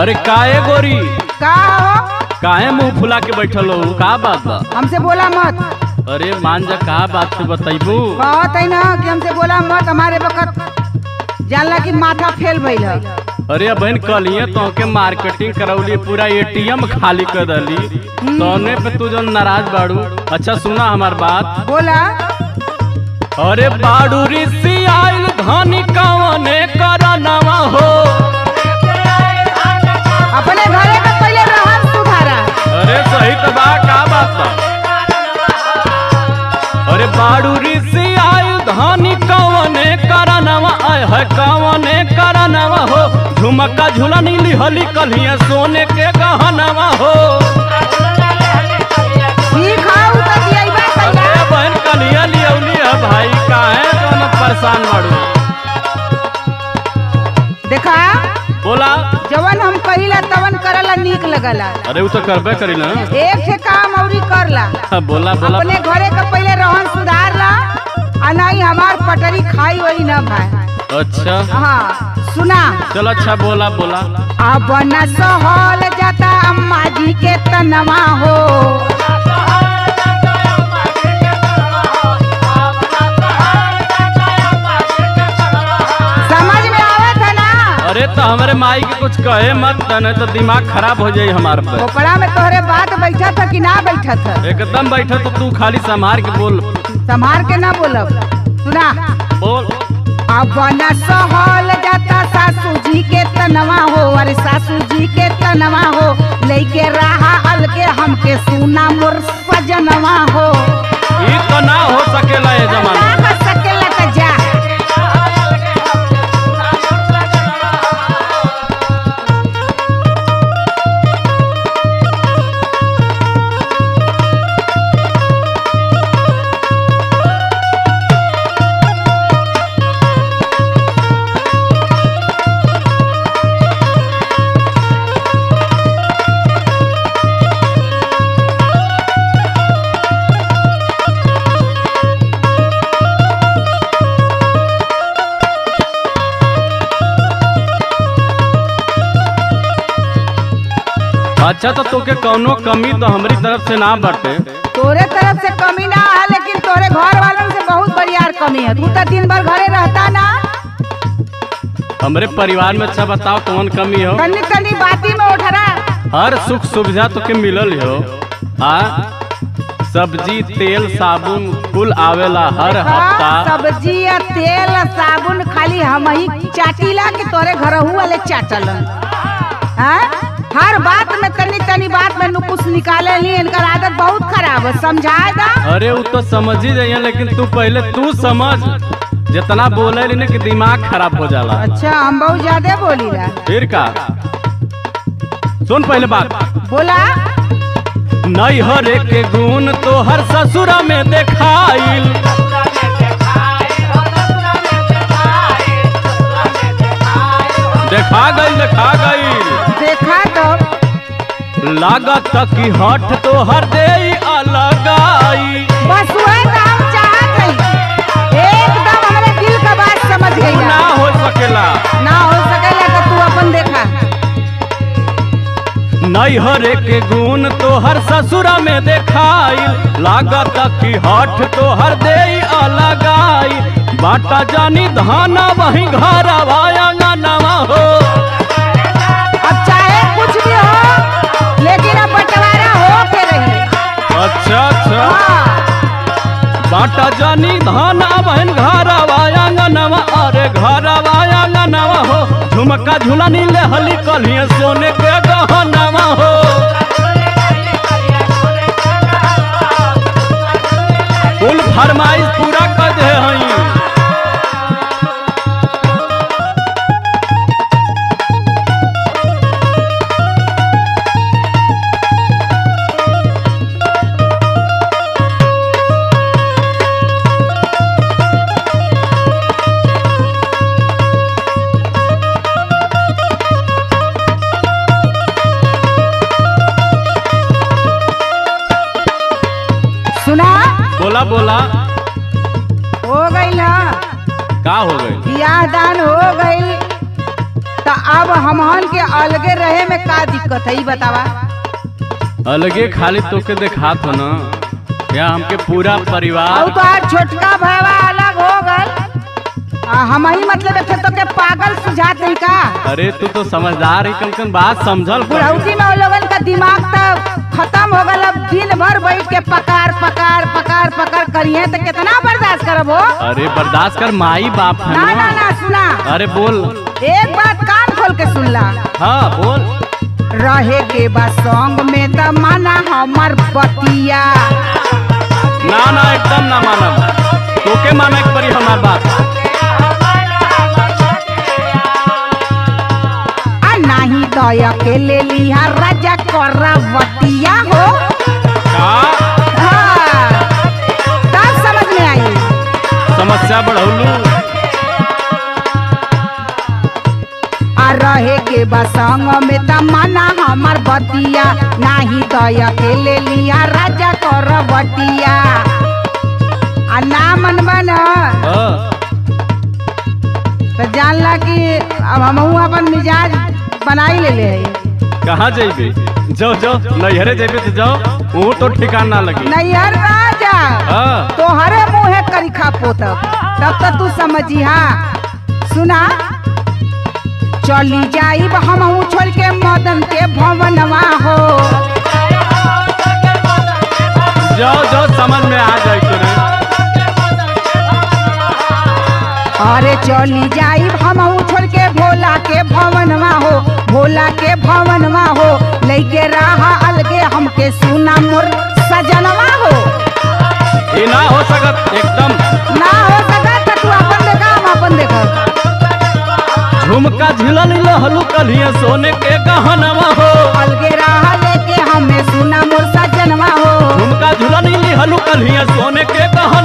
अरे काहे गोरी, का हो? काहे मुंह फुला के बैठल हो? का बात बा? हमसे बोला मत। अरे मान जा, का बात से बताइबू? कहत है ना कि हमसे बोला मत। हमारे वक्त जानला कि माथा फेल भइल है। अरे बहन कलिए तो के मार्केटिंग करौली, पूरा एटीएम खाली कर दली, तौने पे तू जो नाराज बाड़ू। अच्छा सुना हमार बात। बोला। अरे बाड़ू ऋषि आइल धनी कवने करनवा हो। अपने घरे का पहले रहन सुधारा। अरे सही तो बा, का बात बा? अरे बाड़ू ऋषि आइल धनी कवने करनवा, आय है कवने करनवा हो। झुमका झूला नीली हली कलिया सोने के गहनवा हो। ठीक है, उ त दियबा कइला। अरे बहन कलिया लियौली है भाई, काहे तुम परेशान बाड़ू? देखा, बोला। जवन हम कहिला तवन करला नीक लगला। अरे उ तो करबे करी ना। एक से काम औरी करला। बोला बोला। अपने घरे का पहले रहन सुधार ला, आ नहीं हमार पटरी खाई वही न भाई। अच्छा हाँ सुना। चलो अच्छा, बोला बोला। अब न सहल जाता अम्मा जी के तनवा हो। समझ में आवत है ना? अरे तो हमारे माई के कुछ कहे मत, नहीं तो दिमाग खराब हो जाये हमारे पे। ओकरा में तोहरे बात बैठा था कि ना बैठा था? एकदम बैठा तो तू खाली संभार के बोल। संभार के ना बोलब। सुना। बोल। अब न सहल जाता सासू जी के तनवा हो। अरे सासू जी के तनवा हो, लेके रहा अलगे हमके सुना मोर सजनवा हो। ये तो ना हो सकेला ये जमाना। ना हो सकेला तो जा। अच्छा तो तोके कौनो कमी तो हमारी तरफ से ना बटे। तोरे तरफ से कमी ना है, लेकिन तोरे घर वालों से बहुत बड़ियार कमी है। तू तो दिन भर घरे रहता ना। हमारे परिवार में अच्छा बताओ कौन कमी हो? तनी तनी बाती में उठरा। हर सुख सुविधा तो के मिलल हो। हाँ, सब्जी तेल साबुन कुल आवेला हर हफ्ता। सब्जी या तेल साबुन खाली हम ही चाटीला के तोरे घरहू वाले चाटलन। हाँ? हर बात में तनी तनी बात में नुकुस निकाले ली। इनकर आदत बहुत खराब है, समझाए दा। अरे वो तो समझ ही जाइए, लेकिन तू पहले तू समझ। जितना बोले ली ना कि दिमाग खराब हो जाला। अच्छा, हम बहुत ज्यादा बोली ला। फिर का? सुन पहले बात। बोला। नहीं हरे के गुण तो हर ससुरा में देखाइल। देखा गई देखा गई। देखा तो लागत कि हट तो हर दे अलगाई। बस वही काम चाहत है। एकदम हमारे दिल का बात समझ गई। ना हो सकेला। ना हो सकेला तो तू अपन देखा। नहीं हरे के गुण तो हर ससुरा में देखाई। लागत कि हट तो हर दे अलगाई। बाटा जानी धाना वही घर नवा हो। अब चाहे कुछ भी हो, लेकिन अब बंटवारा हो के रही। अच्छा अच्छा। हाँ। बाटा जानी धाना बहन घर नवा। अरे घर नवा हो। झुमका झूला नीले हली कलिया सोने के गहनवा हो। कुल फरमाइश पूरा कर दे हई। सुना। बोला बोला। हो गई ना? का हो गई? बियाह दान हो गई, तो अब हमहन के अलगे रहे में का दिक्कत है, ई बतावा। अलगे खाली तोके देखात हो ना, या हमके पूरा परिवार। और तो आज छोटका भावा अलग हो गल, हम ही मतलब एक तो के पागल सुझात नहीं का। अरे तू तो समझदार है, कम कम बात समझल कर। बुढ़ौती में वो लोगन का दिमाग तो खत्म हो गल। अब दिन भर बैठ के पकार पकार पकार पकार करिए तो कितना बर्दाश्त करबो। अरे बर्दाश्त कर, माई बाप है ना ना ना सुना, अरे बोल। एक बात कान खोल के सुन ला। हाँ बोल। रहे के बा सॉन्ग में त माना हमर बतिया। ना ना एकदम ना मानब, तोके माने के परी हमार बात। नहीं तो अकेले लिहा राजा करवतिया हो। हाँ, तब समझ में आई। समस्या बढ़ौलू। आ रहे के बसंग में तमन्ना हमर बतिया, नहीं तो अकेले लिहा राजा करवतिया। आ ना मन बन तो जानला कि अब हमहू अपन मिजाज बनाई ले है। कहाँ जेबे? जाओ जाओ नैहरे जेबे तो जाओ, वो तो ठिकान ना लगी। नैहर राजा तो हरे मुँहे करिखा पोतब, तब तो तू समझी। हाँ सुना, चली जाई हमहू छोड़ के मदन के भवनवा हो। जाओ जाओ समझ में आ जाए तुरे। अरे चली जाई हमहू छोड़ के भोला के भवनवा हो, भोला के भवनवा हो। लेके रहा अलगे हमके सुना मोर सजनवा हो। ये ना हो सकत, एकदम ना हो सकत, तू अपन देखा हम अपन देखा। झुमका झिलल लहलू कलिया सोने के गहनवा हो। अलगे रहा लेके हमें सुना मोर सजनवा हो। झुमका झुलल लहलू कलिया सोने के गहनवा